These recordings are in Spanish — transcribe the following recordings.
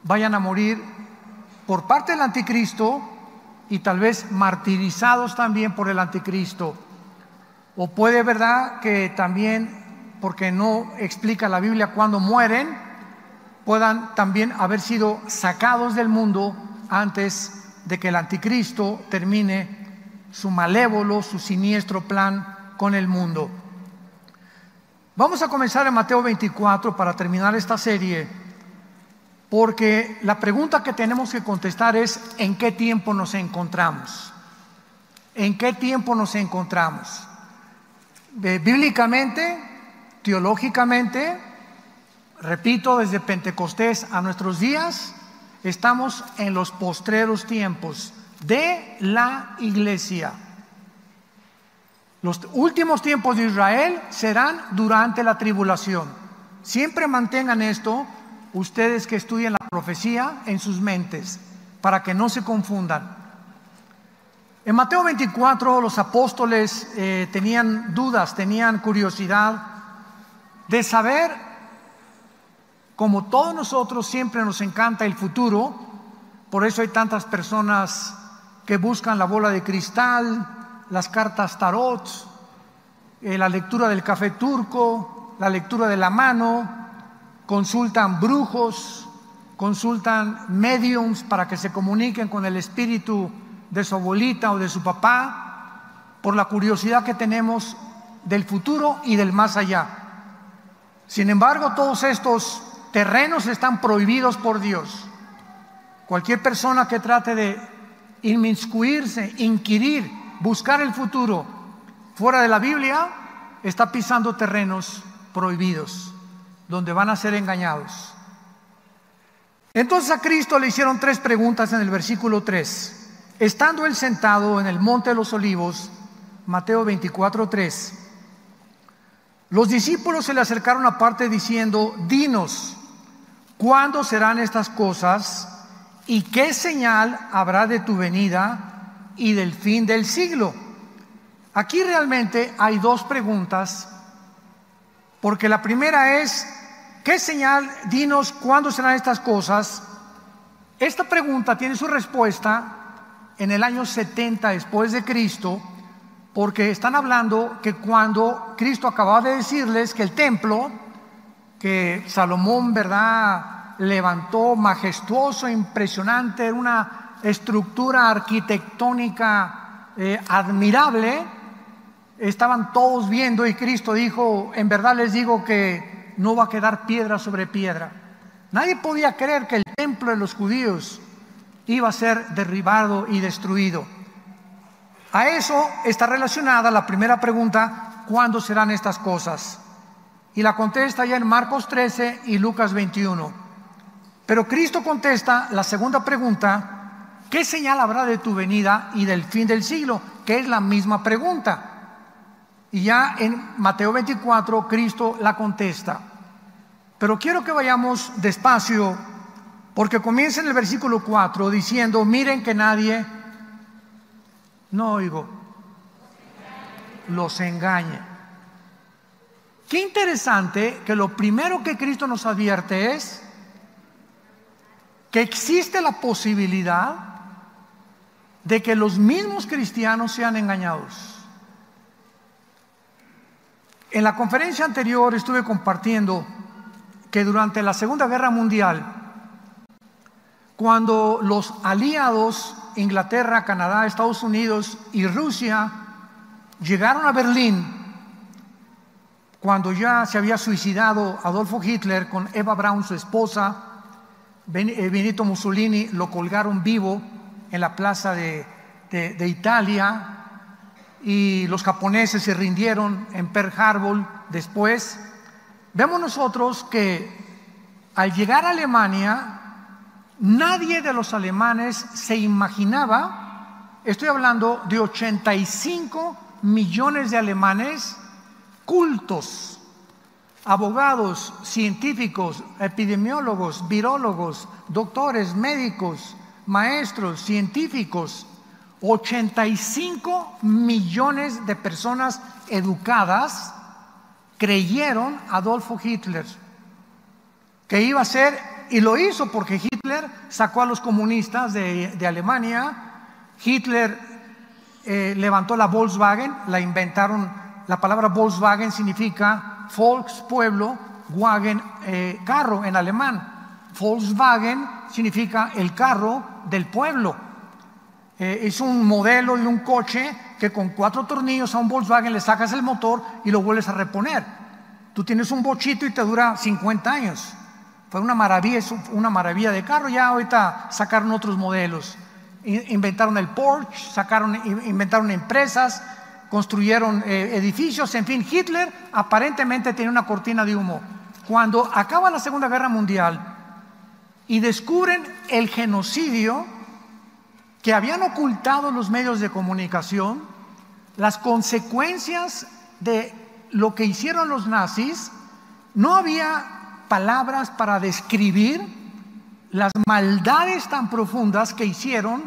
vayan a morir por parte del anticristo y tal vez martirizados también por el anticristo. O puede, ¿verdad?, que también, porque no explica la Biblia cuándo mueren, puedan también haber sido sacados del mundo antes de que el anticristo termine su malévolo, su siniestro plan con el mundo. Vamos a comenzar en Mateo 24 para terminar esta serie, porque la pregunta que tenemos que contestar es: ¿en qué tiempo nos encontramos? ¿En qué tiempo nos encontramos? Bíblicamente, teológicamente, repito, desde Pentecostés a nuestros días, estamos en los postreros tiempos de la iglesia. Los últimos tiempos de Israel serán durante la tribulación. Siempre mantengan esto, ustedes que estudian la profecía, en sus mentes, para que no se confundan. En Mateo 24 los apóstoles tenían dudas, tenían curiosidad de saber, como todos nosotros siempre nos encanta el futuro, por eso hay tantas personas que buscan la bola de cristal, las cartas tarot, la lectura del café turco, la lectura de la mano, consultan brujos, consultan mediums para que se comuniquen con el espíritu de su abuelita o de su papá, por la curiosidad que tenemos del futuro y del más allá. Sin embargo, todos estos terrenos están prohibidos por Dios. Cualquier persona que trate de inmiscuirse, inquirir, buscar el futuro fuera de la Biblia, está pisando terrenos prohibidos, donde van a ser engañados. Entonces a Cristo le hicieron 3 preguntas en el versículo 3. Estando él sentado en el monte de los olivos, Mateo 24:3, los discípulos se le acercaron aparte diciendo: dinos, ¿cuándo serán estas cosas? ¿Y qué señal habrá de tu venida y del fin del siglo? Aquí realmente hay 2 preguntas, porque la primera es: ¿qué señal? Dinos, ¿cuándo serán estas cosas? Esta pregunta tiene su respuesta en el año 70 después de Cristo, porque están hablando que cuando Cristo acababa de decirles que el templo que Salomón, ¿verdad?, levantó, majestuoso, impresionante, era una estructura arquitectónica admirable, estaban todos viendo, y Cristo dijo: en verdad les digo que no va a quedar piedra sobre piedra. Nadie podía creer que el templo de los judíos iba a ser derribado y destruido. A eso está relacionada la primera pregunta: ¿cuándo serán estas cosas? Y la contesta ya en Marcos 13 y Lucas 21. Pero Cristo contesta la segunda pregunta: ¿qué señal habrá de tu venida y del fin del siglo? Que es la misma pregunta. Y ya en Mateo 24 Cristo la contesta. Pero quiero que vayamos despacio, porque comienza en el versículo 4 diciendo: miren que nadie, no oigo, los engañe. Qué interesante que lo primero que Cristo nos advierte es que existe la posibilidad de que los mismos cristianos sean engañados. En la conferencia anterior estuve compartiendo que durante la Segunda Guerra Mundial, cuando los aliados, Inglaterra, Canadá, Estados Unidos y Rusia, llegaron a Berlín, cuando ya se había suicidado Adolfo Hitler con Eva Braun, su esposa, Benito Mussolini lo colgaron vivo en la plaza de Italia, y los japoneses se rindieron en Pearl Harbor después. Vemos nosotros que al llegar a Alemania, nadie de los alemanes se imaginaba, estoy hablando de 85 millones de alemanes cultos, abogados, científicos, epidemiólogos, virólogos, doctores, médicos, maestros, científicos, 85 millones de personas educadas creyeron Adolfo Hitler que iba a ser y lo hizo porque Hitler sacó a los comunistas de Alemania. Hitler levantó la Volkswagen, la inventaron. La palabra Volkswagen significa Volks, pueblo, Wagen, carro en alemán. Volkswagen significa el carro del pueblo. Es un modelo de un coche que con 4 tornillos a un Volkswagen le sacas el motor y lo vuelves a reponer. Tú tienes un bochito y te dura 50 años. Fue una maravilla, es una maravilla de carro. Ya ahorita sacaron otros modelos. Inventaron el Porsche, inventaron empresas, construyeron edificios. En fin, Hitler aparentemente tenía una cortina de humo. Cuando acaba la Segunda Guerra Mundial y descubren el genocidio que habían ocultado los medios de comunicación, las consecuencias de lo que hicieron los nazis, no había palabras para describir las maldades tan profundas que hicieron,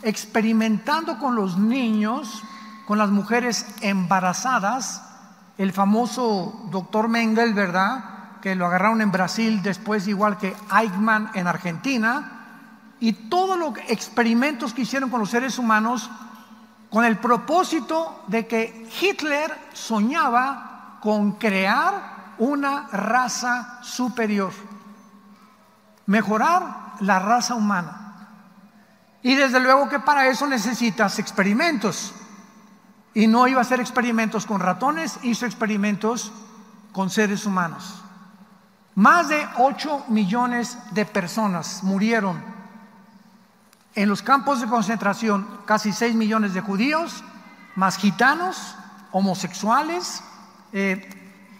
experimentando con los niños, con las mujeres embarazadas. El famoso doctor Mengele, ¿verdad?, que lo agarraron en Brasil, después igual que Eichmann en Argentina, y todos los experimentos que hicieron con los seres humanos, con el propósito de que Hitler soñaba con crear una raza superior, mejorar la raza humana. Y desde luego que para eso necesitas experimentos. Y no iba a hacer experimentos con ratones, hizo experimentos con seres humanos. Más de 8 millones de personas murieron en los campos de concentración, casi 6 millones de judíos, más gitanos, homosexuales,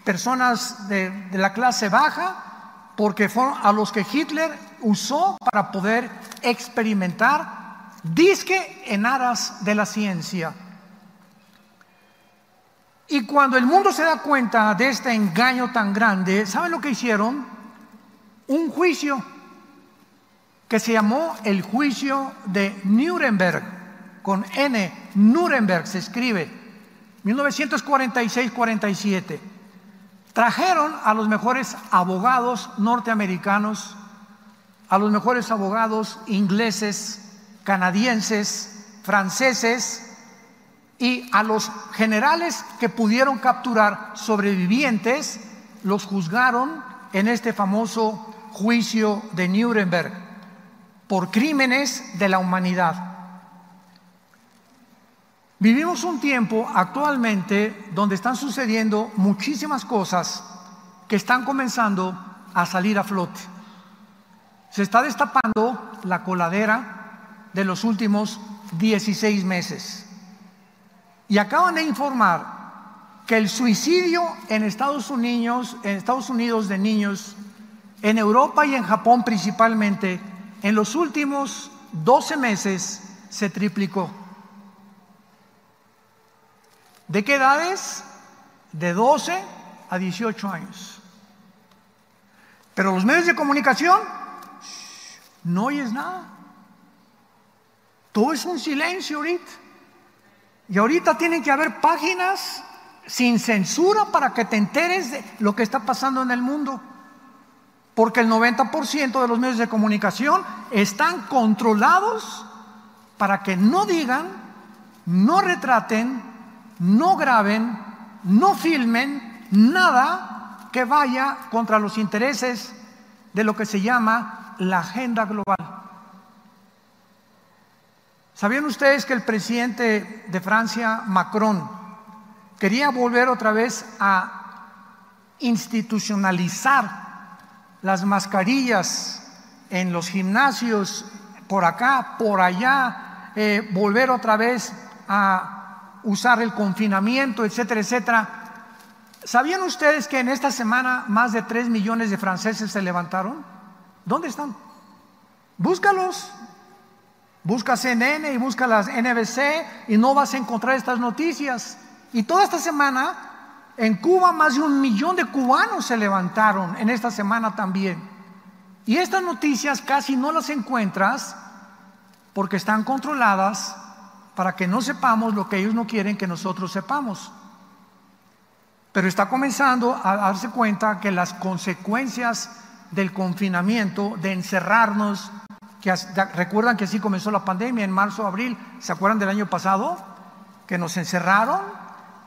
personas de la clase baja, porque fueron a los que Hitler usó para poder experimentar, dizque en aras de la ciencia. Y cuando el mundo se da cuenta de este engaño tan grande, ¿saben lo que hicieron? Un juicio que se llamó el juicio de Nuremberg, con N, Nuremberg se escribe, 1946-47. Trajeron a los mejores abogados norteamericanos, a los mejores abogados ingleses, canadienses, franceses, y a los generales que pudieron capturar sobrevivientes, los juzgaron en este famoso juicio de Nuremberg por crímenes de la humanidad. Vivimos un tiempo actualmente donde están sucediendo muchísimas cosas que están comenzando a salir a flote. Se está destapando la coladera de los últimos 16 meses. Y acaban de informar que el suicidio en Estados Unidos de niños, en Europa y en Japón principalmente, en los últimos 12 meses se triplicó. ¿De qué edades? De 12 a 18 años. Pero los medios de comunicación, no oyes nada. Todo es un silencio ahorita. Y ahorita tienen que haber páginas sin censura para que te enteres de lo que está pasando en el mundo. Porque el 90% de los medios de comunicación están controlados para que no digan, no retraten, no graben, no filmen nada que vaya contra los intereses de lo que se llama la agenda global. ¿Sabían ustedes que el presidente de Francia, Macron, quería volver otra vez a institucionalizar las mascarillas en los gimnasios, por acá, por allá, volver otra vez a usar el confinamiento, etcétera, etcétera? ¿Sabían ustedes que en esta semana más de 3 millones de franceses se levantaron? ¿Dónde están? Búscalos. Busca CNN y busca las NBC y no vas a encontrar estas noticias. Y toda esta semana en Cuba más de 1 millón de cubanos se levantaron en esta semana también. Y estas noticias casi no las encuentras porque están controladas para que no sepamos lo que ellos no quieren que nosotros sepamos. Pero está comenzando a darse cuenta que las consecuencias del confinamiento, de encerrarnos. Recuerdan que así comenzó la pandemia en marzo, abril. ¿Se acuerdan del año pasado? Que nos encerraron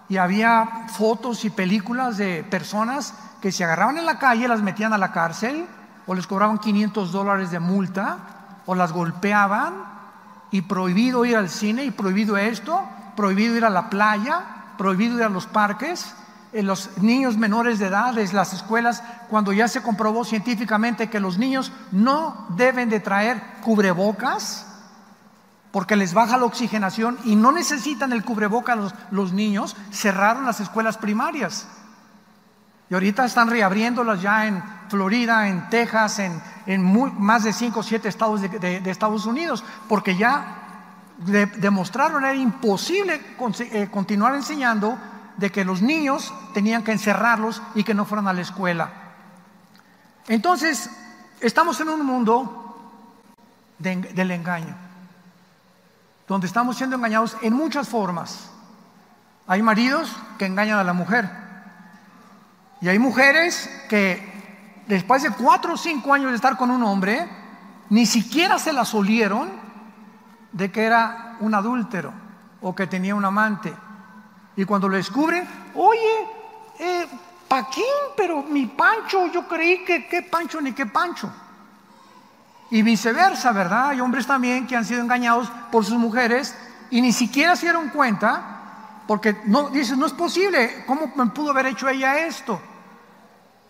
y había fotos y películas de personas que se agarraban en la calle, las metían a la cárcel o les cobraban $500 de multa o las golpeaban, y prohibido ir al cine, y prohibido esto, prohibido ir a la playa, prohibido ir a los parques. Los niños menores de edad, en las escuelas, cuando ya se comprobó científicamente que los niños no deben de traer cubrebocas porque les baja la oxigenación y no necesitan el cubrebocas los niños, cerraron las escuelas primarias. Y ahorita están reabriéndolas ya en Florida, en Texas, en más de 5 o 7 estados de Estados Unidos, porque ya demostraron que era imposible continuar enseñando, de que los niños tenían que encerrarlos y que no fueran a la escuela. Entonces, estamos en un mundo del engaño, donde estamos siendo engañados en muchas formas. Hay maridos que engañan a la mujer, y hay mujeres que después de 4 o 5 años de estar con un hombre, ni siquiera se las olieron de que era un adúltero o que tenía un amante. Y cuando lo descubren, oye, Paquín, pero mi Pancho, yo creí que qué Pancho ni qué Pancho. Y viceversa, ¿verdad? Hay hombres también que han sido engañados por sus mujeres y ni siquiera se dieron cuenta, porque dicen, no es posible, ¿cómo me pudo haber hecho ella esto?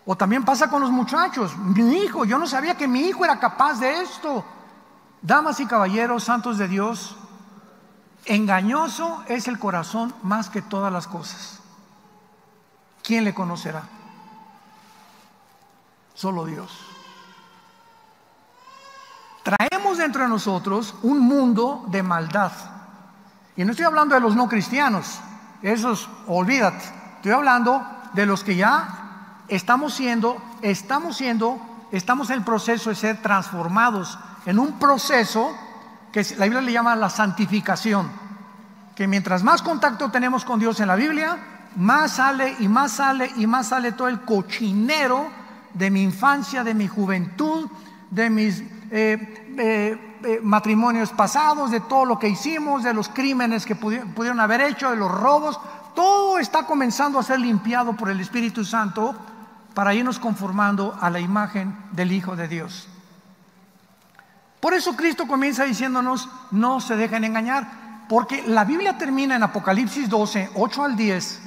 O también pasa con los muchachos. Mi hijo, yo no sabía que mi hijo era capaz de esto. Damas y caballeros, santos de Dios, engañoso es el corazón más que todas las cosas. ¿Quién le conocerá? Solo Dios. Traemos dentro de nosotros un mundo de maldad. Y no estoy hablando de los no cristianos, esos olvídate. Estoy hablando de los que ya estamos en el proceso de ser transformados en un proceso que la Biblia le llama la santificación, que mientras más contacto tenemos con Dios en la Biblia, más sale y más sale y más sale todo el cochinero de mi infancia, de mi juventud, de mis matrimonios pasados, de todo lo que hicimos, de los crímenes que pudieron haber hecho, de los robos. Todo está comenzando a ser limpiado por el Espíritu Santo para irnos conformando a la imagen del Hijo de Dios. Por eso Cristo comienza diciéndonos, no se dejen engañar, porque la Biblia termina en Apocalipsis 12, 8 al 10.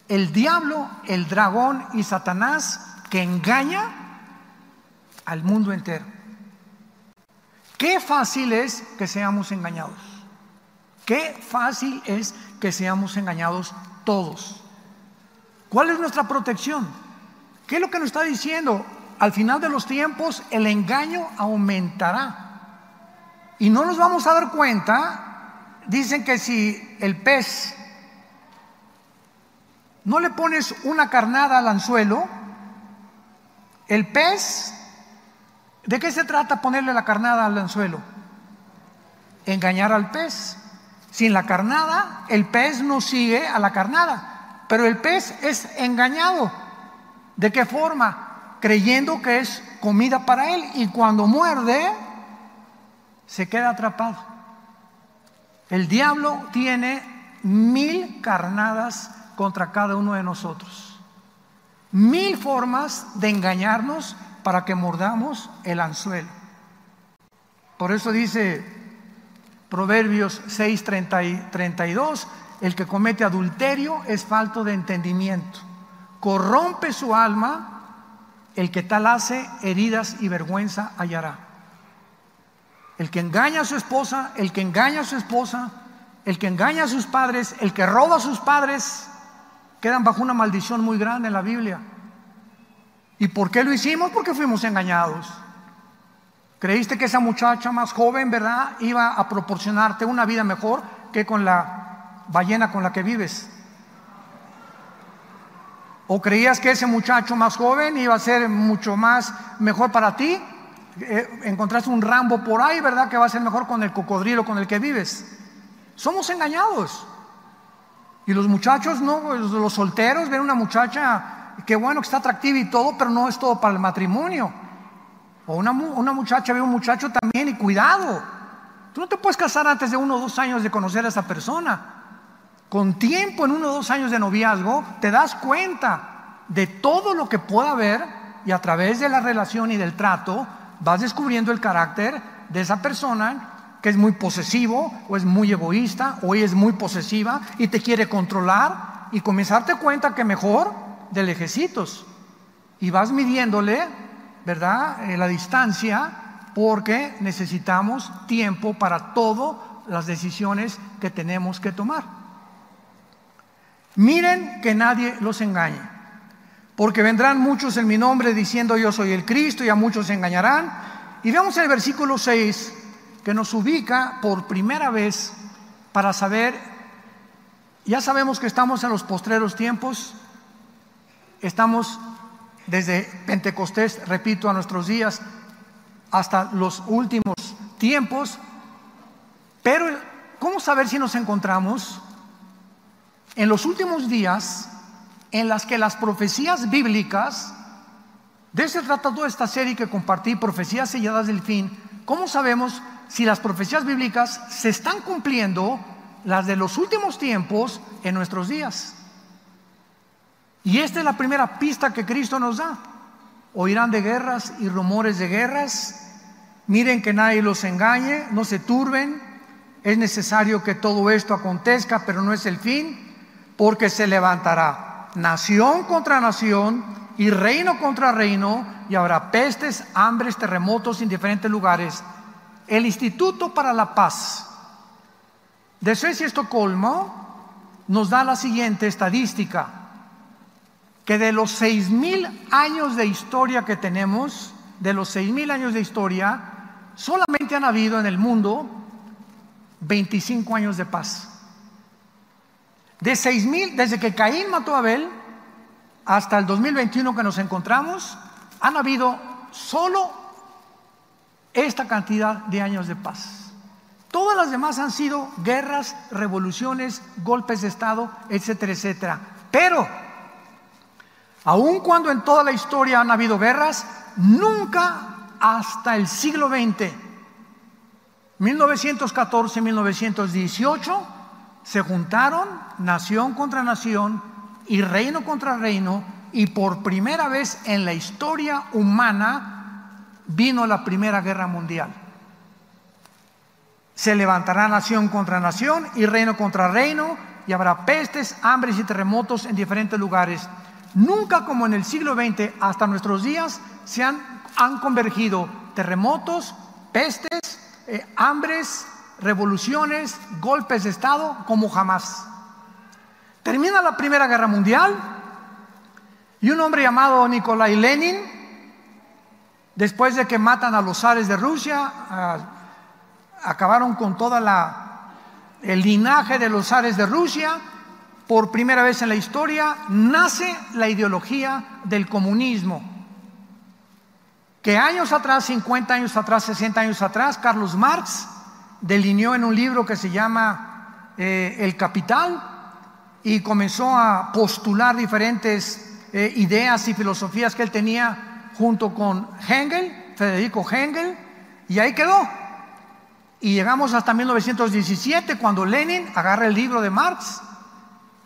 El diablo, el dragón y Satanás que engaña al mundo entero. Qué fácil es que seamos engañados. Qué fácil es que seamos engañados todos. ¿Cuál es nuestra protección? ¿Qué es lo que nos está diciendo? Al final de los tiempos el engaño aumentará y no nos vamos a dar cuenta. Dicen que si el pez no le pones una carnada al anzuelo, el pez, ¿de qué se trata ponerle la carnada al anzuelo? Engañar al pez. Sin la carnada, el pez no sigue a la carnada, pero el pez es engañado. ¿De qué forma? Creyendo que es comida para él, y cuando muerde se queda atrapado. El diablo tiene 1000 carnadas contra cada uno de nosotros, 1000 formas de engañarnos para que mordamos el anzuelo. Por eso dice Proverbios 6, 32, el que comete adulterio es falto de entendimiento, corrompe su alma. El que tal hace, heridas y vergüenza hallará. El que engaña a su esposa, el que engaña a su esposa, el que engaña a sus padres, el que roba a sus padres, quedan bajo una maldición muy grande en la Biblia. ¿Y por qué lo hicimos? Porque fuimos engañados. Creíste que esa muchacha más joven, ¿verdad?, iba a proporcionarte una vida mejor que con la ballena con la que vives. ¿O creías que ese muchacho más joven iba a ser mucho más mejor para ti? Encontraste un Rambo por ahí, ¿verdad?, que va a ser mejor con el cocodrilo con el que vives. Somos engañados. Y los muchachos, no, los solteros ven una muchacha qué bueno que está atractiva y todo, pero no es todo para el matrimonio. O una muchacha ve un muchacho también, y cuidado, tú no te puedes casar antes de 1 o 2 años de conocer a esa persona. Con tiempo, en 1 o 2 años de noviazgo, te das cuenta de todo lo que pueda haber, y a través de la relación y del trato vas descubriendo el carácter de esa persona, que es muy posesivo, o es muy egoísta, o ella es muy posesiva y te quiere controlar, y comienzas a darte cuenta que mejor de lejecitos, y vas midiéndole, ¿verdad?, la distancia, porque necesitamos tiempo para todas las decisiones que tenemos que tomar. Miren que nadie los engañe, porque vendrán muchos en mi nombre diciendo yo soy el Cristo, y a muchos se engañarán. Y vemos en el versículo 6 que nos ubica por primera vez para saber, ya sabemos que estamos en los postreros tiempos, estamos desde Pentecostés, repito, a nuestros días, hasta los últimos tiempos. Pero ¿cómo saber si nos encontramos en los últimos días en las que las profecías bíblicas, de eso se trata toda esta serie que compartí, Profecías Selladas del Fin? ¿Cómo sabemos si las profecías bíblicas se están cumpliendo, las de los últimos tiempos, en nuestros días? Y esta es la primera pista que Cristo nos da. Oirán de guerras y rumores de guerras. Miren que nadie los engañe, no se turben. Es necesario que todo esto acontezca, pero no es el fin, porque se levantará nación contra nación y reino contra reino, y habrá pestes, hambres, terremotos en diferentes lugares. El Instituto para la Paz de Suecia y Estocolmo nos da la siguiente estadística: que de los 6,000 años de historia que tenemos, de los 6,000 años de historia, solamente han habido en el mundo 25 años de paz. De 6,000, desde que Caín mató a Abel hasta el 2021 que nos encontramos, han habido solo esta cantidad de años de paz. Todas las demás han sido guerras, revoluciones, golpes de Estado, etcétera, etcétera. Pero aun cuando en toda la historia han habido guerras, nunca hasta el siglo XX, 1914, 1918, se juntaron nación contra nación y reino contra reino, y por primera vez en la historia humana vino la Primera Guerra Mundial. Se levantará nación contra nación y reino contra reino, y habrá pestes, hambres y terremotos en diferentes lugares. Nunca como en el siglo XX hasta nuestros días se han convergido terremotos, pestes, hambres, revoluciones, golpes de Estado como jamás. Termina la Primera Guerra Mundial y un hombre llamado Nikolai Lenin, después de que matan a los zares de Rusia, acabaron con toda el linaje de los zares de Rusia. Por primera vez en la historia nace la ideología del comunismo, que años atrás, 50 años atrás, 60 años atrás, Carlos Marx delineó en un libro que se llama El Capital, y comenzó a postular diferentes ideas y filosofías que él tenía junto con Engels, Federico Engels, y ahí quedó. Y llegamos hasta 1917, cuando Lenin agarra el libro de Marx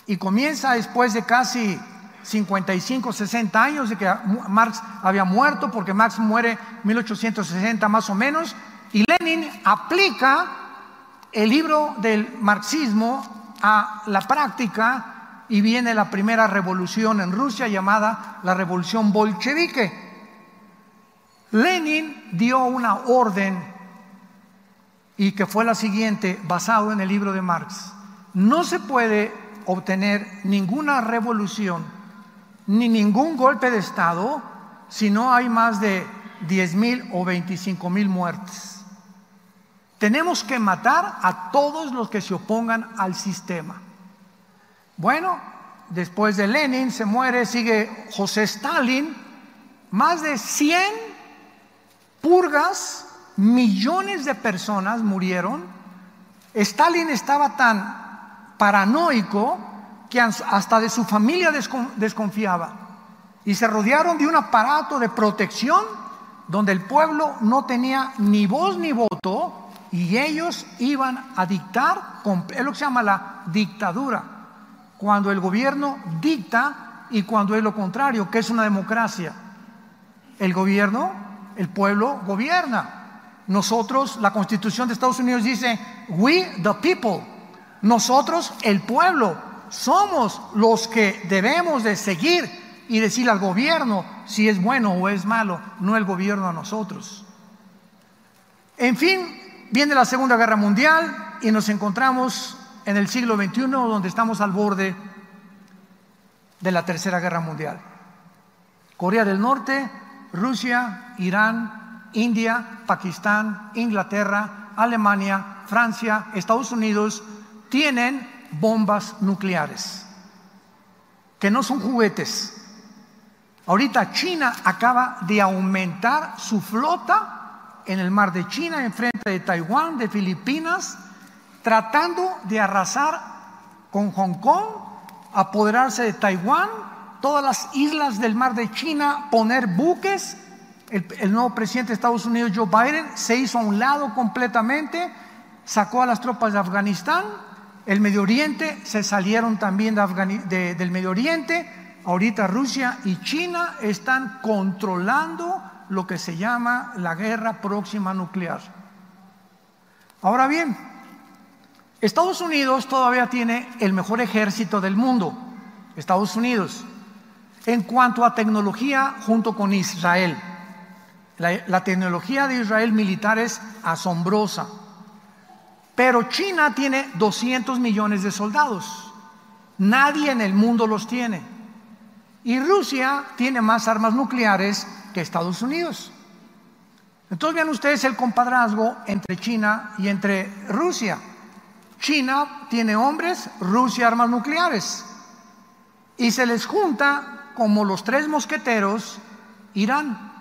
y comienza, después de casi 55, 60 años de que Marx había muerto, porque Marx muere en 1860 más o menos, y Lenin aplica el libro del marxismo a la práctica, y viene la primera revolución en Rusia, llamada la revolución bolchevique. Lenin dio una orden, y que fue la siguiente, basado en el libro de Marx: no se puede obtener ninguna revolución ni ningún golpe de Estado si no hay más de 10,000 o 25,000 muertes. Tenemos que matar a todos los que se opongan al sistema. Bueno, después de Lenin se muere, sigue José Stalin, más de 100 purgas, millones de personas murieron. Stalin estaba tan paranoico que hasta de su familia desconfiaba. y se rodearon de un aparato de protección donde el pueblo no tenía ni voz ni voto, y ellos iban a dictar, es lo que se llama la dictadura, cuando el gobierno dicta y cuando es lo contrario, que es una democracia. El gobierno, el pueblo gobierna. Nosotros, la Constitución de Estados Unidos dice, we the people, nosotros el pueblo, somos los que debemos de seguir y decirle al gobierno si es bueno o es malo, no el gobierno a nosotros. En fin, viene la Segunda Guerra Mundial y nos encontramos en el siglo XXI, donde estamos al borde de la Tercera Guerra Mundial. Corea del Norte, Rusia, Irán, India, Pakistán, Inglaterra, Alemania, Francia, Estados Unidos tienen bombas nucleares, que no son juguetes. Ahorita China acaba de aumentar su flota en el mar de China, enfrente de Taiwán, de Filipinas, tratando de arrasar con Hong Kong, apoderarse de Taiwán, todas las islas del mar de China, poner buques. El nuevo presidente de Estados Unidos, Joe Biden, se hizo a un lado completamente, sacó a las tropas de Afganistán. El Medio Oriente, se salieron también del Medio Oriente. Ahorita Rusia y China están controlando lo que se llama la guerra próxima nuclear. Ahora bien, Estados Unidos todavía tiene el mejor ejército del mundo, Estados Unidos, en cuanto a tecnología, junto con Israel. La tecnología de Israel militar es asombrosa, pero China tiene 200 millones de soldados. Nadie en el mundo los tiene. Y Rusia tiene más armas nucleares que Estados Unidos. Entonces vean ustedes el compadrazgo entre China y entre Rusia. China tiene hombres, Rusia armas nucleares. Y se les junta como los tres mosqueteros Irán.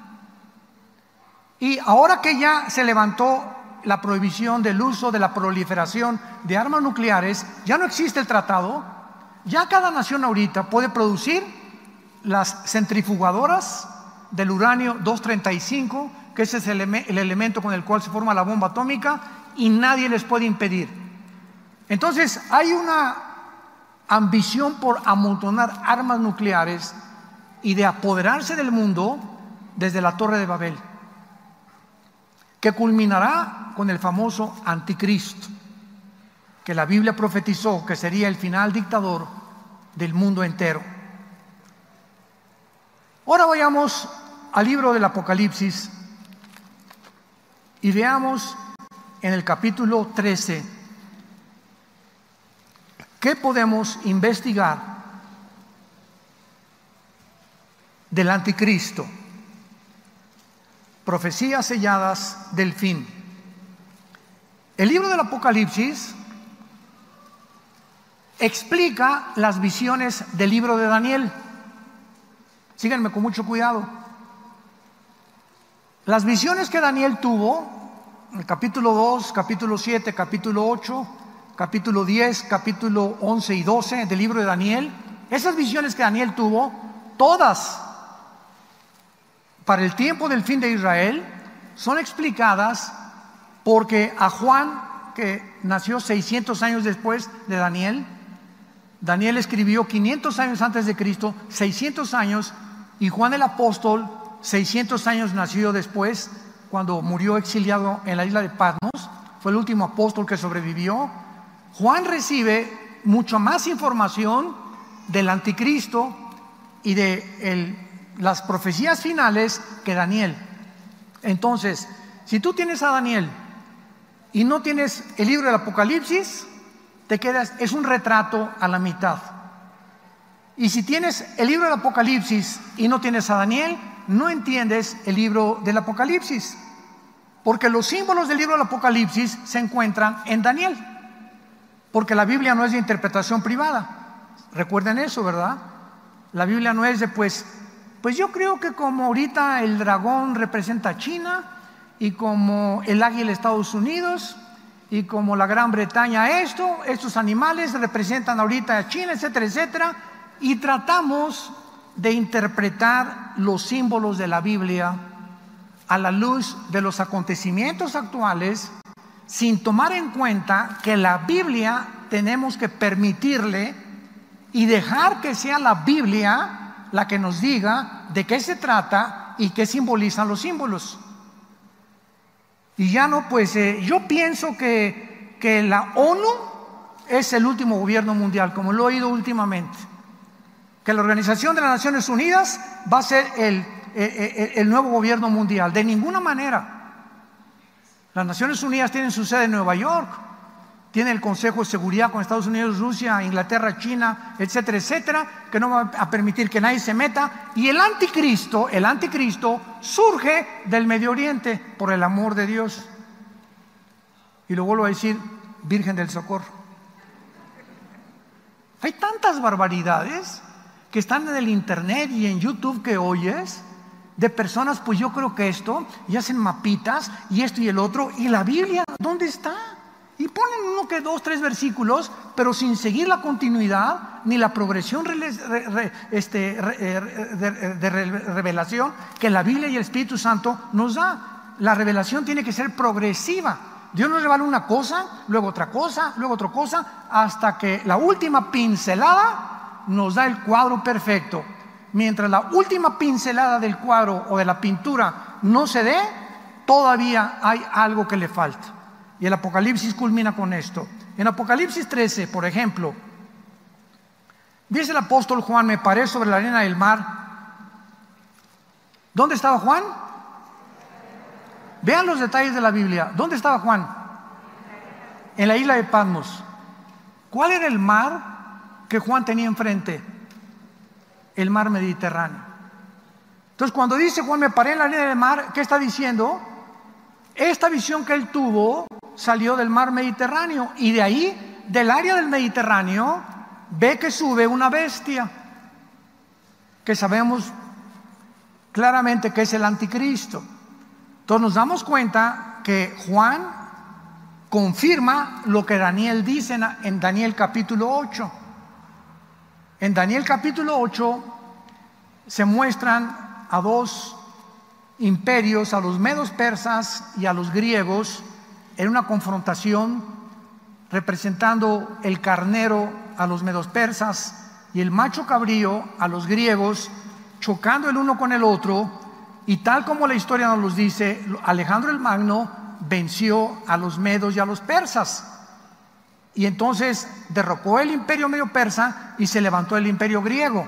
Y ahora que ya se levantó la prohibición del uso, de la proliferación de armas nucleares, ya no existe el tratado, ya cada nación ahorita puede producir las centrifugadoras del uranio 235, que ese es el elemento con el cual se forma la bomba atómica, y nadie les puede impedir. Entonces hay una ambición por amontonar armas nucleares y de apoderarse del mundo desde la Torre de Babel, que culminará con el famoso anticristo, que la Biblia profetizó que sería el final dictador del mundo entero. Ahora vayamos al libro del Apocalipsis y veamos en el capítulo 13 qué podemos investigar del anticristo. Profecías selladas del fin. El libro del Apocalipsis explica las visiones del libro de Daniel. Síganme con mucho cuidado. Las visiones que Daniel tuvo, en el capítulo 2, capítulo 7, capítulo 8, capítulo 10, capítulo 11 y 12 del libro de Daniel, esas visiones que Daniel tuvo, todas para el tiempo del fin de Israel, son explicadas porque a Juan, que nació 600 años después de Daniel, Daniel escribió 500 años antes de Cristo, 600 años, y Juan el apóstol, 600 años nació después, cuando murió exiliado en la isla de Patmos, fue el último apóstol que sobrevivió. Juan recibe mucho más información del anticristo y de las profecías finales que Daniel. Entonces, si tú tienes a Daniel y no tienes el libro del Apocalipsis, te quedas, es un retrato a la mitad. Y si tienes el libro del Apocalipsis y no tienes a Daniel, no entiendes el libro del Apocalipsis, porque los símbolos del libro del Apocalipsis se encuentran en Daniel, porque la Biblia no es de interpretación privada. Recuerden eso, ¿verdad? La Biblia no es de pues yo creo que como ahorita el dragón representa a China, y como el águila Estados Unidos, y como la Gran Bretaña estos animales representan ahorita a China, etcétera, etcétera, y tratamos de interpretar los símbolos de la Biblia a la luz de los acontecimientos actuales, sin tomar en cuenta que la Biblia tenemos que permitirle y dejar que sea la Biblia la que nos diga de qué se trata y qué simbolizan los símbolos. Y ya no, pues yo pienso que la ONU es el último gobierno mundial, como lo he oído últimamente. Que la Organización de las Naciones Unidas va a ser el nuevo gobierno mundial. De ninguna manera. Las Naciones Unidas tienen su sede en Nueva York, tiene el Consejo de Seguridad con Estados Unidos, Rusia, Inglaterra, China, etcétera, etcétera, que no va a permitir que nadie se meta. Y el anticristo surge del Medio Oriente, por el amor de Dios. Y lo vuelvo a decir, Virgen del Socorro. Hay tantas barbaridades que están en el internet y en YouTube que oyes, de personas, pues yo creo que esto, y hacen mapitas, y esto y el otro, y la Biblia, ¿dónde está? Y ponen uno que 2, 3 versículos, pero sin seguir la continuidad, ni la progresión de revelación que la Biblia y el Espíritu Santo nos da. La revelación tiene que ser progresiva. Dios nos revela una cosa, luego otra cosa, luego otra cosa, hasta que la última pincelada nos da el cuadro perfecto. Mientras la última pincelada del cuadro o de la pintura no se dé, todavía hay algo que le falta. Y el Apocalipsis culmina con esto. En Apocalipsis 13, por ejemplo, dice el apóstol Juan: me paré sobre la arena del mar. ¿Dónde estaba Juan? Vean los detalles de la Biblia. ¿Dónde estaba Juan? En la isla de Patmos. ¿Cuál era el mar que Juan tenía enfrente? El mar Mediterráneo. Entonces, cuando dice Juan, me paré en la arena del mar, ¿qué está diciendo? Esta visión que él tuvo salió del mar Mediterráneo, y de ahí, del área del Mediterráneo, ve que sube una bestia que sabemos claramente que es el anticristo. Entonces nos damos cuenta que Juan confirma lo que Daniel dice en Daniel capítulo 8. En Daniel capítulo 8 se muestran a dos imperios, a los medos persas y a los griegos, en una confrontación, representando el carnero a los medos persas y el macho cabrío a los griegos, chocando el uno con el otro. Y tal como la historia nos los dice, Alejandro el Magno venció a los medos y a los persas, y entonces derrocó el imperio medio persa y se levantó el imperio griego.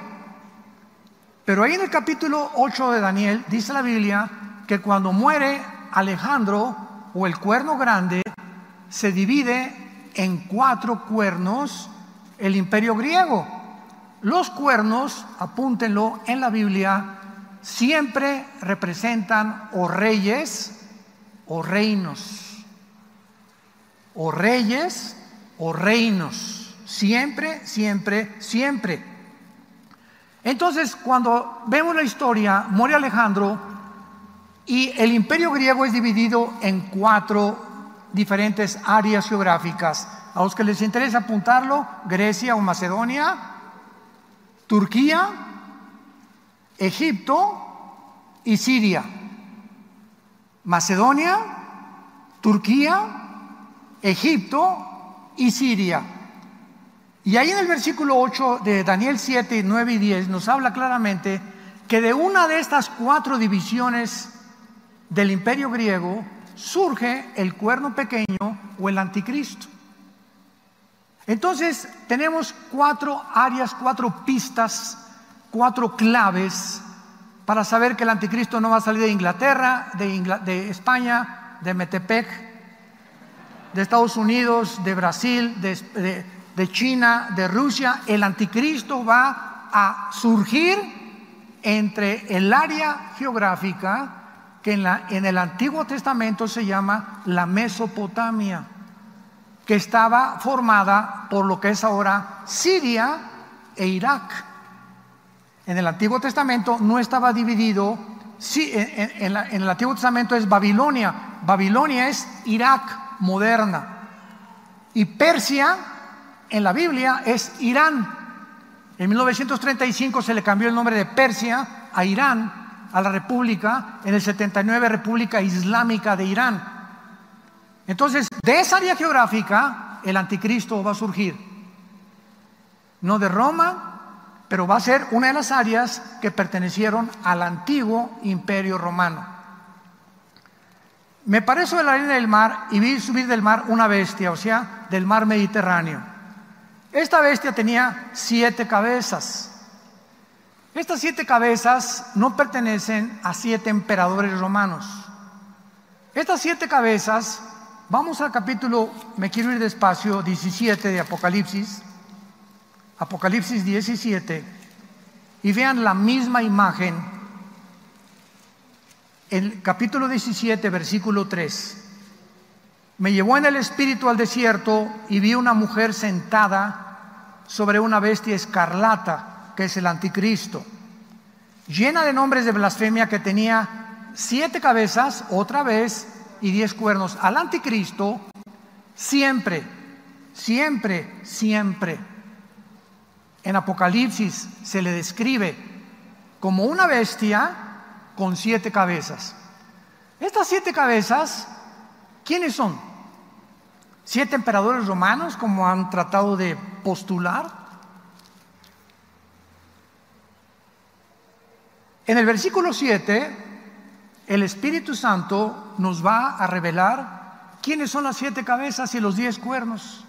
Pero ahí en el capítulo 8 de Daniel dice la Biblia que cuando muere Alejandro, o el cuerno grande, se divide en 4 cuernos el imperio griego. Los cuernos, apúntenlo en la Biblia, siempre representan o reyes o reinos, o reyes o reinos, siempre, siempre, siempre. Entonces, cuando vemos la historia, muere Alejandro y el imperio griego es dividido en 4 diferentes áreas geográficas. A los que les interesa apuntarlo: Grecia o Macedonia, Turquía, Egipto y Siria. Macedonia, Turquía, Egipto y Siria. Y ahí en el versículo 8 de Daniel 7, 9 y 10 nos habla claramente que de una de estas 4 divisiones del imperio griego surge el cuerno pequeño o el anticristo. Entonces tenemos 4 áreas, 4 pistas, 4 claves para saber que el anticristo no va a salir de Inglaterra, de España, de Metepec, de Estados Unidos, de Brasil, de China, de Rusia. El anticristo va a surgir entre el área geográfica que en el Antiguo Testamento se llama la Mesopotamia, que estaba formada por lo que es ahora Siria e Irak. En el Antiguo Testamento no estaba dividido. Sí, en el Antiguo Testamento es Babilonia. Babilonia es Irak moderna. Y Persia en la Biblia es Irán. En 1935 se le cambió el nombre de Persia a Irán, a la República, en el 79 República Islámica de Irán. Entonces, de esa área geográfica, el anticristo va a surgir. No de Roma, pero va a ser una de las áreas que pertenecieron al antiguo imperio romano. Me paré sobre la arena del mar y vi subir del mar una bestia, o sea, del mar Mediterráneo. Esta bestia tenía 7 cabezas. Estas 7 cabezas no pertenecen a 7 emperadores romanos. Estas 7 cabezas, vamos al capítulo, me quiero ir despacio, 17 de Apocalipsis. Apocalipsis 17, y vean la misma imagen. El capítulo 17, versículo 3. Me llevó en el espíritu al desierto y vi una mujer sentada sobre una bestia escarlata, que es el anticristo, llena de nombres de blasfemia, que tenía 7 cabezas, otra vez, y 10 cuernos. Al anticristo siempre, siempre, siempre en Apocalipsis se le describe como una bestia con 7 cabezas. Estas 7 cabezas, ¿quiénes son? 7 emperadores romanos, como han tratado de postular. En el versículo 7, el Espíritu Santo nos va a revelar quiénes son las 7 cabezas y los 10 cuernos.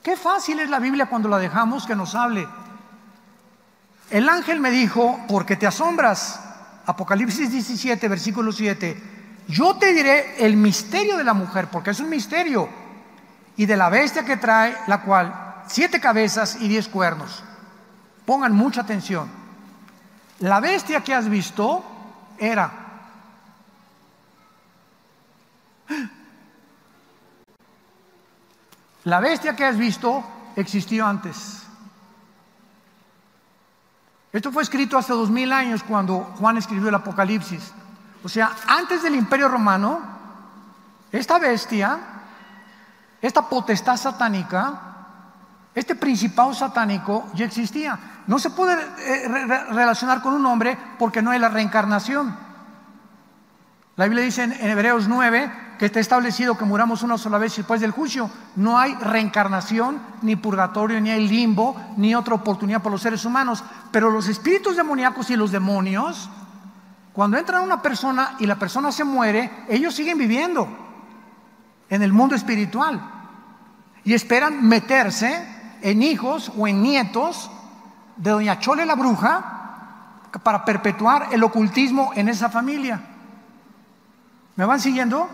Qué fácil es la Biblia cuando la dejamos que nos hable. El ángel me dijo: ¿por qué te asombras? Apocalipsis 17, versículo 7. Yo te diré el misterio de la mujer, porque es un misterio, y de la bestia que trae, la cual 7 cabezas y 10 cuernos. Pongan mucha atención. La bestia que has visto era la bestia que has visto existió antes. Esto fue escrito hace 2000 años cuando Juan escribió el Apocalipsis. O sea, antes del Imperio Romano, esta bestia, esta potestad satánica, este principado satánico ya existía. No se puede relacionar con un hombre porque no hay la reencarnación. La Biblia dice en Hebreos 9 que está establecido que muramos una sola vez y después del juicio. No hay reencarnación, ni purgatorio, ni hay limbo, ni otra oportunidad para los seres humanos. Pero los espíritus demoníacos y los demonios, cuando entran a una persona y la persona se muere, ellos siguen viviendo en el mundo espiritual y esperan meterse en hijos o en nietos de doña Chole la bruja para perpetuar el ocultismo en esa familia. ¿Me van siguiendo?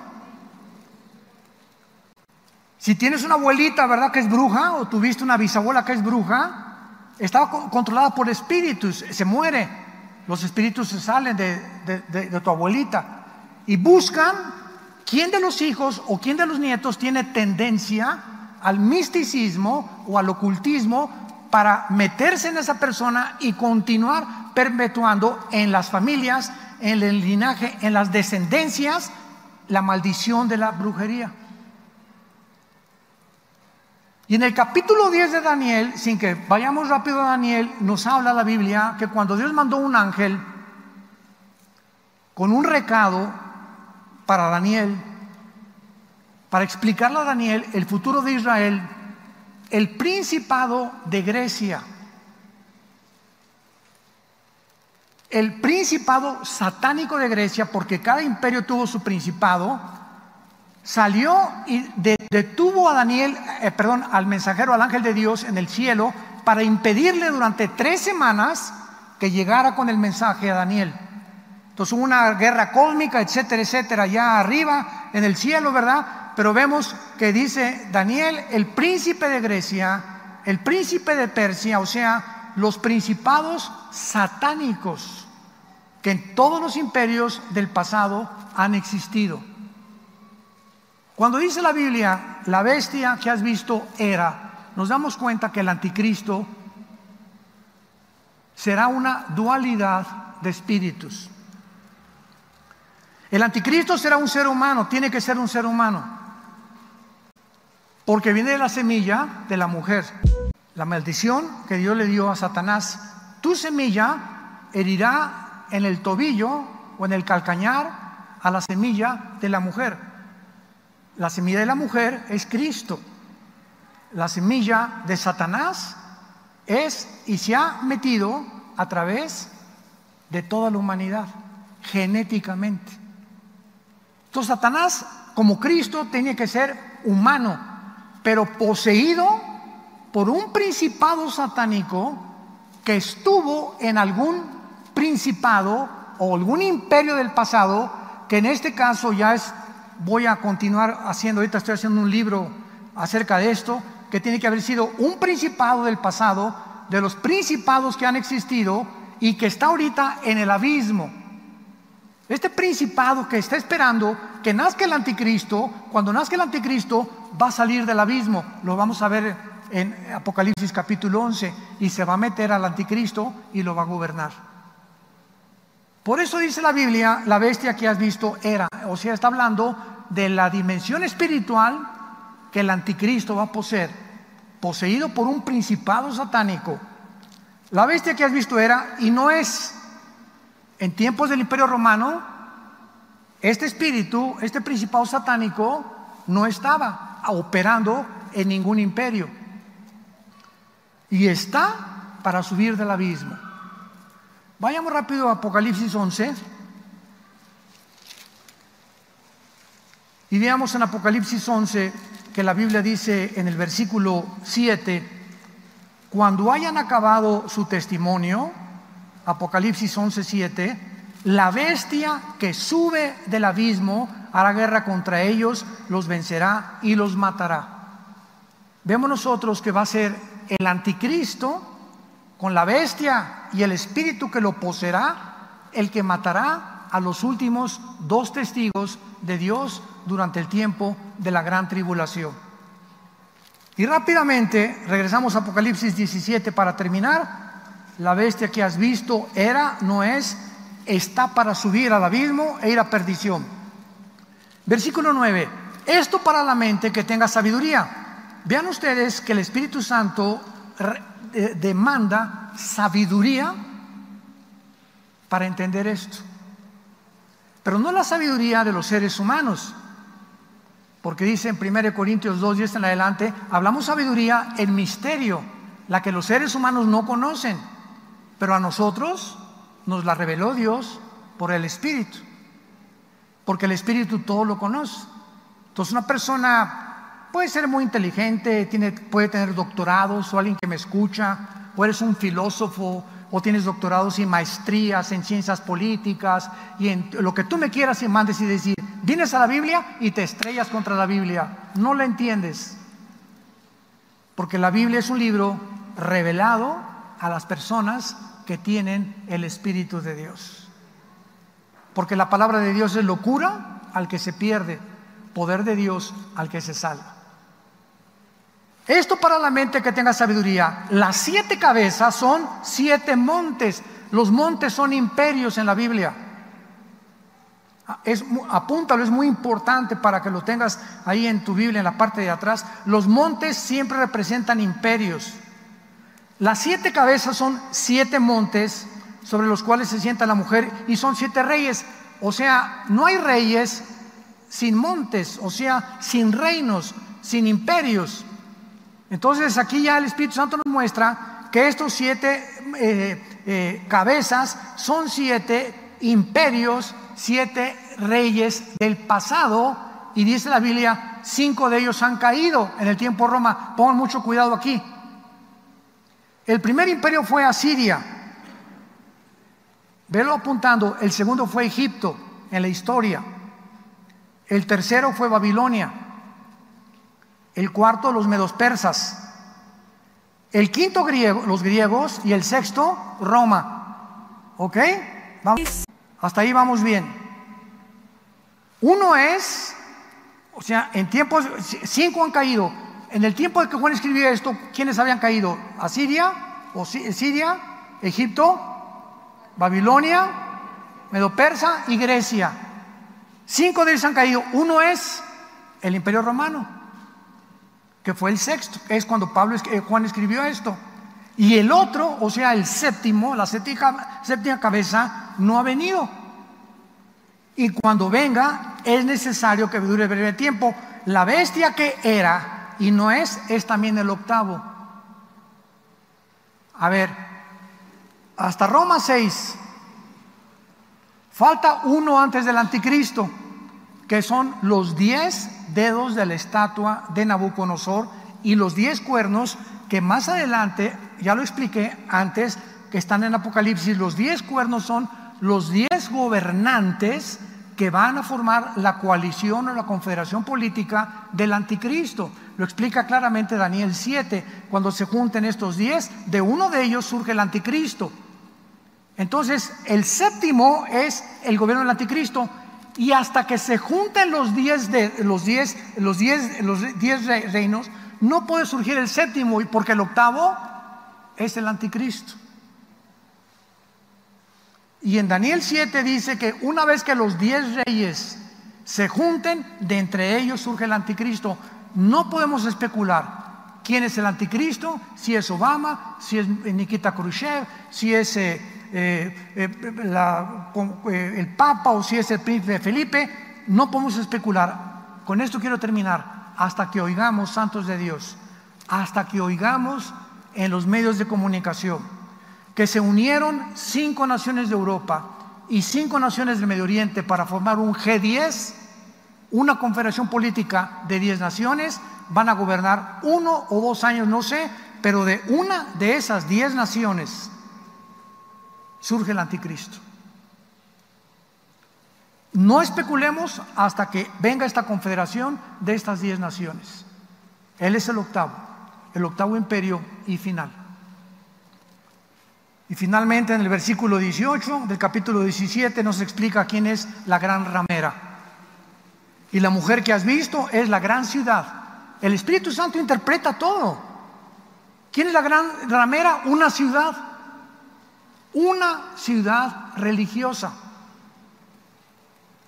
Si tienes una abuelita, ¿verdad?, que es bruja, o tuviste una bisabuela que es bruja, estaba controlada por espíritus, se muere, los espíritus se salen de tu abuelita y buscan quién de los hijos o quién de los nietos tiene tendencia al misticismo o al ocultismo para meterse en esa persona y continuar perpetuando en las familias, en el linaje, en las descendencias, la maldición de la brujería. Y en el capítulo 10 de Daniel, sin que vayamos rápido a Daniel, nos habla la Biblia que cuando Dios mandó un ángel con un recado para Daniel, para explicarle a Daniel el futuro de Israel, el principado de Grecia, el principado satánico de Grecia, porque cada imperio tuvo su principado, salió y detuvo a Daniel, al mensajero, al ángel de Dios en el cielo, para impedirle durante 3 semanas que llegara con el mensaje a Daniel. Entonces hubo una guerra cósmica, etcétera, etcétera, allá arriba en el cielo, ¿verdad? Pero vemos que dice Daniel, el príncipe de Grecia, el príncipe de Persia, o sea, los principados satánicos que en todos los imperios del pasado han existido. Cuando dice la Biblia, la bestia que has visto era, nos damos cuenta que el anticristo será una dualidad de espíritus. El anticristo será un ser humano, tiene que ser un ser humano, porque viene de la semilla de la mujer. La maldición que Dios le dio a Satanás: tu semilla herirá en el tobillo o en el calcañar a la semilla de la mujer. La semilla de la mujer es Cristo. La semilla de Satanás es y se ha metido a través de toda la humanidad, genéticamente. Entonces Satanás, como Cristo, tenía que ser humano, pero poseído por un principado satánico que estuvo en algún principado o algún imperio del pasado, que en este caso ya es, voy a continuar haciendo, ahorita estoy haciendo un libro acerca de esto, que tiene que haber sido un principado del pasado, de los principados que han existido y que está ahorita en el abismo. Este principado que está esperando que nazca el anticristo, cuando nazca el anticristo va a salir del abismo. Lo vamos a ver en Apocalipsis capítulo 11, y se va a meter al anticristo y lo va a gobernar. Por eso dice la Biblia, la bestia que has visto era, o sea, está hablando de la dimensión espiritual que el anticristo va a poseer, poseído por un principado satánico. La bestia que has visto era y no es. En tiempos del Imperio Romano, este espíritu, este principado satánico, no estaba operando en ningún imperio, y está para subir del abismo. Vayamos rápido a Apocalipsis 11 y veamos en Apocalipsis 11 que la Biblia dice en el versículo 7: cuando hayan acabado su testimonio, Apocalipsis 11:7, la bestia que sube del abismo hará guerra contra ellos, los vencerá y los matará. Vemos nosotros que va a ser el anticristo con la bestia y el espíritu que lo poseerá, el que matará a los últimos dos testigos de Dios durante el tiempo de la gran tribulación. Y rápidamente regresamos a Apocalipsis 17 para terminar. La bestia que has visto era, no es, está para subir al abismo e ir a perdición. Versículo 9: esto para la mente que tenga sabiduría. Vean ustedes que el Espíritu Santo demanda sabiduría para entender esto, pero no la sabiduría de los seres humanos, porque dice en 1 Corintios 2:10 en adelante, hablamos sabiduría en misterio, la que los seres humanos no conocen, pero a nosotros nos la reveló Dios por el Espíritu, porque el Espíritu todo lo conoce. Entonces una persona puede ser muy inteligente, puede tener doctorados, o alguien que me escucha, o eres un filósofo, o tienes doctorados y maestrías en ciencias políticas y en lo que tú me quieras y mandes, y decir, vienes a la Biblia y te estrellas contra la Biblia. No la entiendes, porque la Biblia es un libro revelado a las personas que tienen el Espíritu de Dios, porque la palabra de Dios es locura al que se pierde, poder de Dios al que se salva. Esto para la mente que tenga sabiduría. Las 7 cabezas son 7 montes. Los montes son imperios en la Biblia. Apúntalo, es muy importante para que lo tengas ahí en tu Biblia, en la parte de atrás. Los montes siempre representan imperios. Las 7 cabezas son 7 montes sobre los cuales se sienta la mujer, y son 7 reyes. O sea, no hay reyes sin montes, o sea, sin reinos, sin imperios. Entonces aquí ya el Espíritu Santo nos muestra que estos 7 cabezas son 7 imperios, 7 reyes del pasado, y dice la Biblia, 5 de ellos han caído en el tiempo de Roma. Pongan mucho cuidado aquí. El primer imperio fue Asiria, velo apuntando. El segundo fue Egipto en la historia. El tercero fue Babilonia. El cuarto, los medos persas. El quinto, los griegos. Y el sexto, Roma. ¿Ok? Vamos. Hasta ahí vamos bien. Uno es, o sea, en tiempos, 5 han caído. En el tiempo de que Juan escribió esto, ¿quiénes habían caído? Asiria, Siria, Egipto, Babilonia, Medo Persa y Grecia. 5 de ellos han caído. Uno es el Imperio Romano. que fue el sexto, es cuando Juan escribió esto. Y el otro, o sea, el séptimo, la séptima cabeza, no ha venido. Y cuando venga, es necesario que dure breve tiempo. La bestia que era y no es también el octavo. A ver, hasta Roma 6, falta uno antes del anticristo, que son los 10 dedos de la estatua de Nabucodonosor y los 10 cuernos, que más adelante, ya lo expliqué antes, que están en Apocalipsis. Los 10 cuernos son los 10 gobernantes que van a formar la coalición o la confederación política del anticristo. Lo explica claramente Daniel 7. Cuando se junten estos 10, de uno de ellos surge el anticristo. Entonces, el séptimo es el gobierno del anticristo. Y hasta que se junten los 10 reinos, no puede surgir el séptimo, porque el octavo es el anticristo. Y en Daniel 7 dice que una vez que los 10 reyes se junten, de entre ellos surge el anticristo. No podemos especular quién es el anticristo, si es Obama, si es Nikita Khrushchev, si es el Papa o si es el príncipe Felipe. No podemos especular. Con esto quiero terminar. Hasta que oigamos, santos de Dios, hasta que oigamos en los medios de comunicación que se unieron 5 naciones de Europa y 5 naciones del Medio Oriente para formar un G10, una confederación política de 10 naciones. Van a gobernar 1 o 2 años, no sé, pero de una de esas 10 naciones surge el anticristo. No especulemos hasta que venga esta confederación de estas 10 naciones. Él es el octavo imperio y final. Y finalmente, en el versículo 18 del capítulo 17 nos explica quién es la gran ramera. Y la mujer que has visto es la gran ciudad. El Espíritu Santo interpreta todo. ¿Quién es la gran ramera? Una ciudad religiosa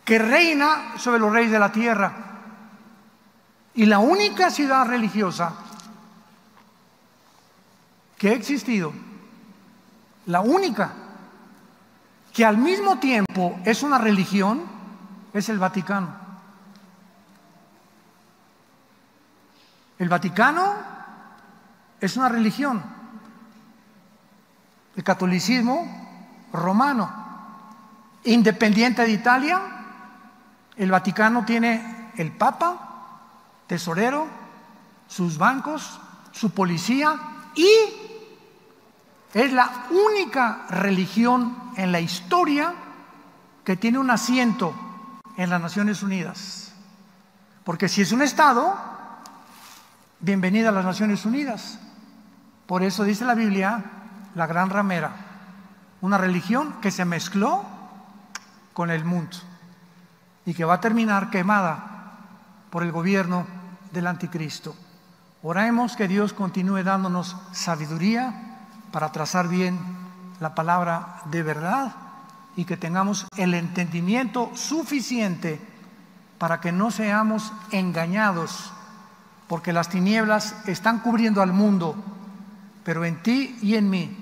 que reina sobre los reyes de la tierra. Y la única ciudad religiosa que ha existido, la única que al mismo tiempo es una religión, es el Vaticano. El Vaticano es una religión, el catolicismo romano, independiente de Italia. El Vaticano tiene el Papa, tesorero, sus bancos, su policía, y es la única religión en la historia que tiene un asiento en las Naciones Unidas. Porque si es un Estado, bienvenida a las Naciones Unidas. Por eso dice la Biblia, la gran ramera, una religión que se mezcló con el mundo y que va a terminar quemada por el gobierno del anticristo. Oremos que Dios continúe dándonos sabiduría para trazar bien la palabra de verdad y que tengamos el entendimiento suficiente para que no seamos engañados, porque las tinieblas están cubriendo al mundo, pero en ti y en mí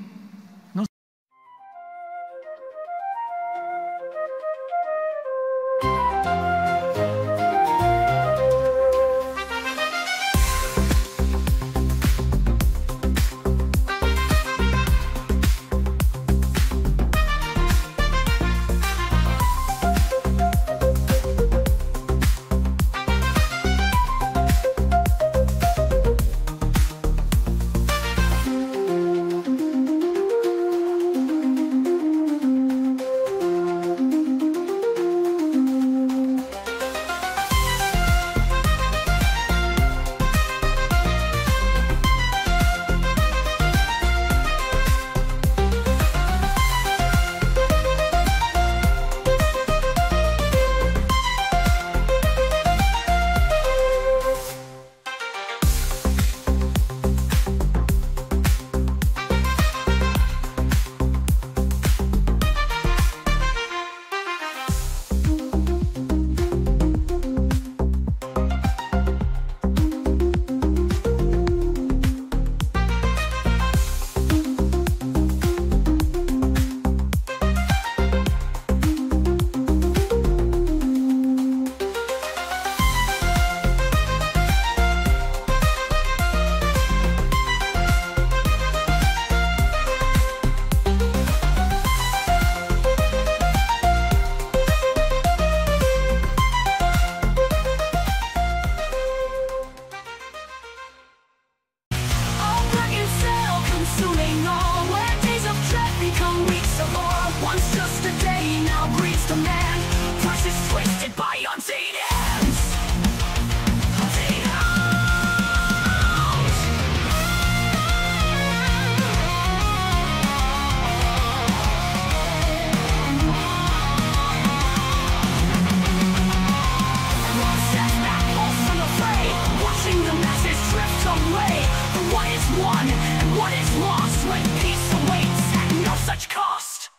some way for what is won and what is lost, when peace awaits at no such cost.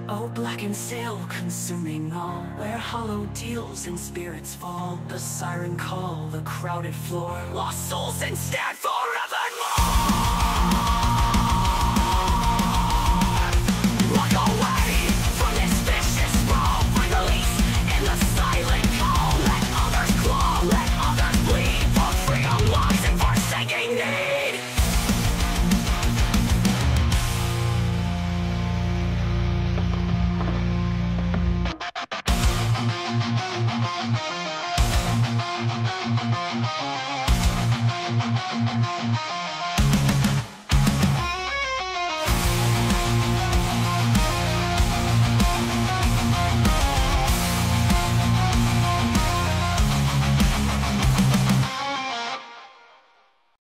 Oh, blackened sail consuming all, where hollow deals and spirits fall. The siren call, the crowded floor, lost souls and stand for